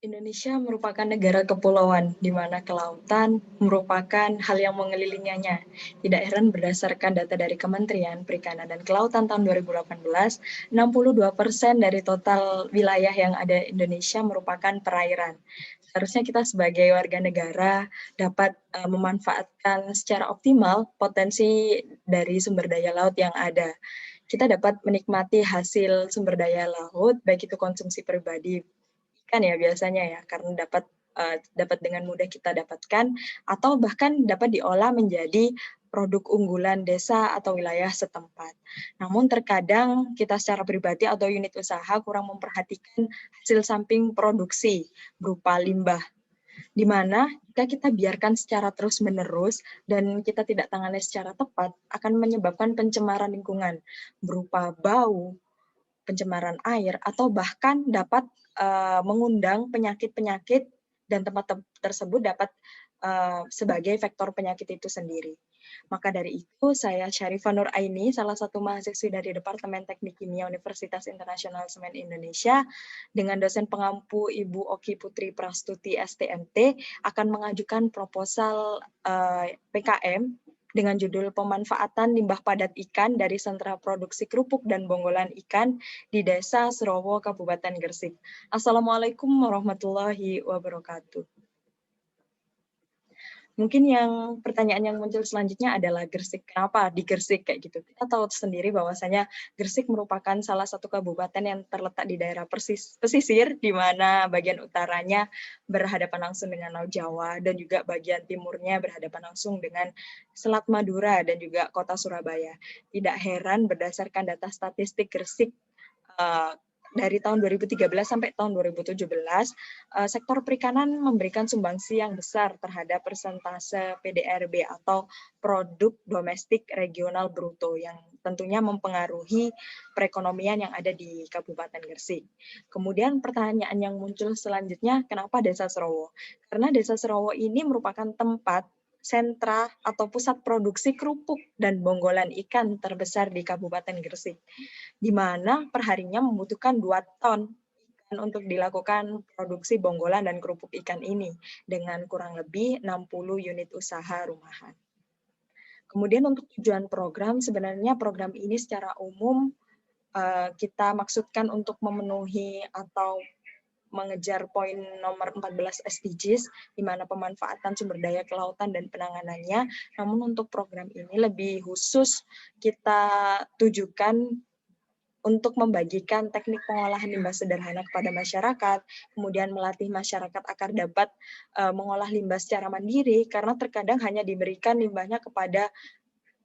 Indonesia merupakan negara kepulauan, di mana kelautan merupakan hal yang mengelilinginya. Tidak heran berdasarkan data dari Kementerian Perikanan dan Kelautan tahun 2018, 62% dari total wilayah yang ada Indonesia merupakan perairan. Seharusnya kita sebagai warga negara dapat memanfaatkan secara optimal potensi dari sumber daya laut yang ada. Kita dapat menikmati hasil sumber daya laut, baik itu konsumsi pribadi kan ya biasanya ya, karena dapat dengan mudah kita dapatkan atau bahkan dapat diolah menjadi produk unggulan desa atau wilayah setempat. Namun terkadang kita secara pribadi atau unit usaha kurang memperhatikan hasil samping produksi berupa limbah, di mana jika kita biarkan secara terus-menerus dan kita tidak tangani secara tepat akan menyebabkan pencemaran lingkungan berupa bau, pencemaran air, atau bahkan dapat mengundang penyakit-penyakit dan tempat tersebut dapat sebagai faktor penyakit itu sendiri. Maka dari itu, saya Syarifah Nur Aini, salah satu mahasiswi dari Departemen Teknik Kimia Universitas Internasional Semen Indonesia, dengan dosen pengampu Ibu Oki Putri Prastuti STMT, akan mengajukan proposal PKM dengan judul pemanfaatan limbah padat ikan dari sentra produksi kerupuk dan bonggolan ikan di Desa Serowo, Kabupaten Gresik. Assalamualaikum warahmatullahi wabarakatuh. Mungkin yang pertanyaan yang muncul selanjutnya adalah Gresik. Kenapa di Gresik kayak gitu? Kita tahu sendiri bahwasanya Gresik merupakan salah satu kabupaten yang terletak di daerah pesisir, di mana bagian utaranya berhadapan langsung dengan Laut Jawa dan juga bagian timurnya berhadapan langsung dengan Selat Madura dan juga kota Surabaya. Tidak heran berdasarkan data statistik Gresik dari tahun 2013 sampai tahun 2017, sektor perikanan memberikan sumbangsi yang besar terhadap persentase PDRB atau produk domestik regional bruto yang tentunya mempengaruhi perekonomian yang ada di Kabupaten Gresik. Kemudian pertanyaan yang muncul selanjutnya, kenapa Desa Serowo? Karena Desa Serowo ini merupakan tempat sentra atau pusat produksi kerupuk dan bonggolan ikan terbesar di Kabupaten Gresik, di mana perharinya membutuhkan 2 ton ikan untuk dilakukan produksi bonggolan dan kerupuk ikan ini dengan kurang lebih 60 unit usaha rumahan. Kemudian untuk tujuan program, sebenarnya program ini secara umum kita maksudkan untuk memenuhi atau mengejar poin nomor 14 SDGs, di mana pemanfaatan sumber daya kelautan dan penanganannya. Namun untuk program ini lebih khusus kita tujukan untuk membagikan teknik pengolahan limbah sederhana kepada masyarakat, kemudian melatih masyarakat agar dapat mengolah limbah secara mandiri, karena terkadang hanya diberikan limbahnya kepada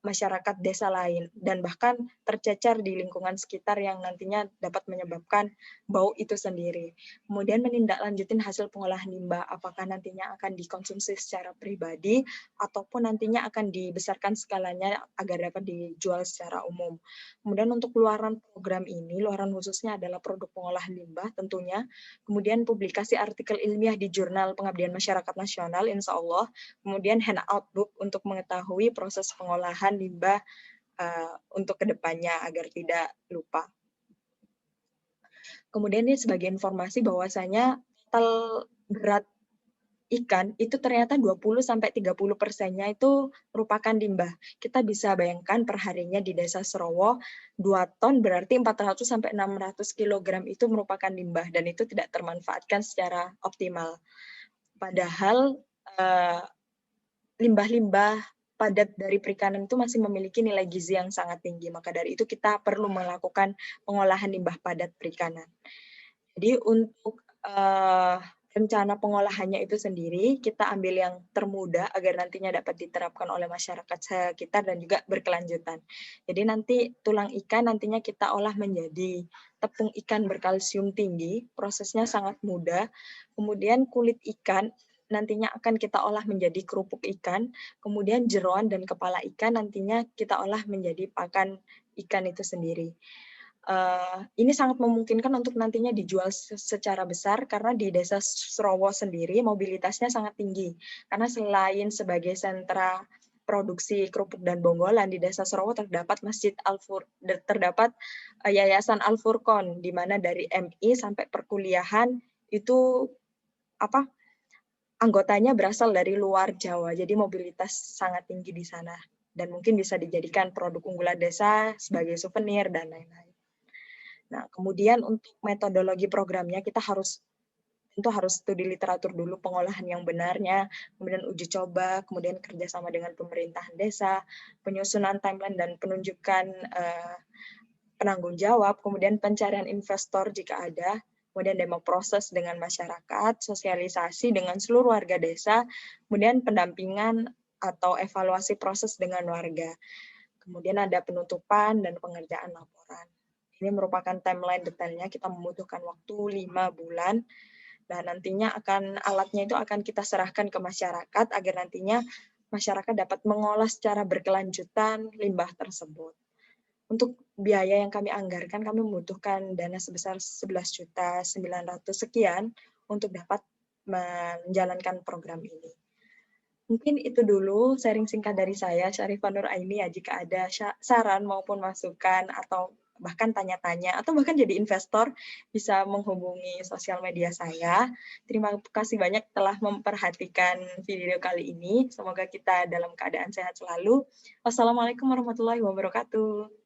masyarakat desa lain dan bahkan tercecer di lingkungan sekitar yang nantinya dapat menyebabkan bau itu sendiri. Kemudian menindaklanjutin hasil pengolahan limbah, apakah nantinya akan dikonsumsi secara pribadi ataupun nantinya akan dibesarkan skalanya agar dapat dijual secara umum. Kemudian untuk luaran program ini, luaran khususnya adalah produk pengolahan limbah tentunya, kemudian publikasi artikel ilmiah di Jurnal Pengabdian Masyarakat Nasional, insya Allah, kemudian handout book untuk mengetahui proses pengolahan limbah untuk kedepannya agar tidak lupa. Kemudian ini sebagai informasi bahwasanya total berat ikan itu ternyata 20-30% itu merupakan limbah. Kita bisa bayangkan perharinya di Desa Serowo 2 ton berarti 400-600 kg itu merupakan limbah dan itu tidak termanfaatkan secara optimal. Padahal limbah-limbah padat dari perikanan itu masih memiliki nilai gizi yang sangat tinggi. Maka dari itu kita perlu melakukan pengolahan limbah padat perikanan. Jadi untuk rencana pengolahannya itu sendiri, kita ambil yang termudah agar nantinya dapat diterapkan oleh masyarakat sekitar dan juga berkelanjutan. Jadi nanti tulang ikan nantinya kita olah menjadi tepung ikan berkalsium tinggi, prosesnya sangat mudah. Kemudian kulit ikan nantinya akan kita olah menjadi kerupuk ikan, kemudian jeroan dan kepala ikan nantinya kita olah menjadi pakan ikan itu sendiri. Ini sangat memungkinkan untuk nantinya dijual secara besar karena di Desa Serowo sendiri mobilitasnya sangat tinggi. Karena selain sebagai sentra produksi kerupuk dan bonggolan, di Desa Serowo terdapat Yayasan Al Furqon, di mana dari MI sampai perkuliahan itu apa, anggotanya berasal dari luar Jawa, jadi mobilitas sangat tinggi di sana dan mungkin bisa dijadikan produk unggulan desa sebagai souvenir dan lain-lain. Nah, kemudian untuk metodologi programnya kita harus studi literatur dulu pengolahan yang benarnya, kemudian uji coba, kemudian kerjasama dengan pemerintahan desa, penyusunan timeline dan penunjukan penanggung jawab, kemudian pencarian investor jika ada, kemudian demo proses dengan masyarakat, sosialisasi dengan seluruh warga desa, kemudian pendampingan atau evaluasi proses dengan warga. Kemudian ada penutupan dan pengerjaan laporan. Ini merupakan timeline detailnya, kita membutuhkan waktu 5 bulan, dan nantinya alatnya itu akan kita serahkan ke masyarakat agar nantinya masyarakat dapat mengolah secara berkelanjutan limbah tersebut. Untuk biaya yang kami anggarkan, kami membutuhkan dana sebesar 11.900.000 sekian untuk dapat menjalankan program ini. Mungkin itu dulu sharing singkat dari saya, Syarifah Nur Aini ya, jika ada saran maupun masukan atau bahkan tanya-tanya atau bahkan jadi investor bisa menghubungi sosial media saya. Terima kasih banyak telah memperhatikan video kali ini. Semoga kita dalam keadaan sehat selalu. Wassalamualaikum warahmatullahi wabarakatuh.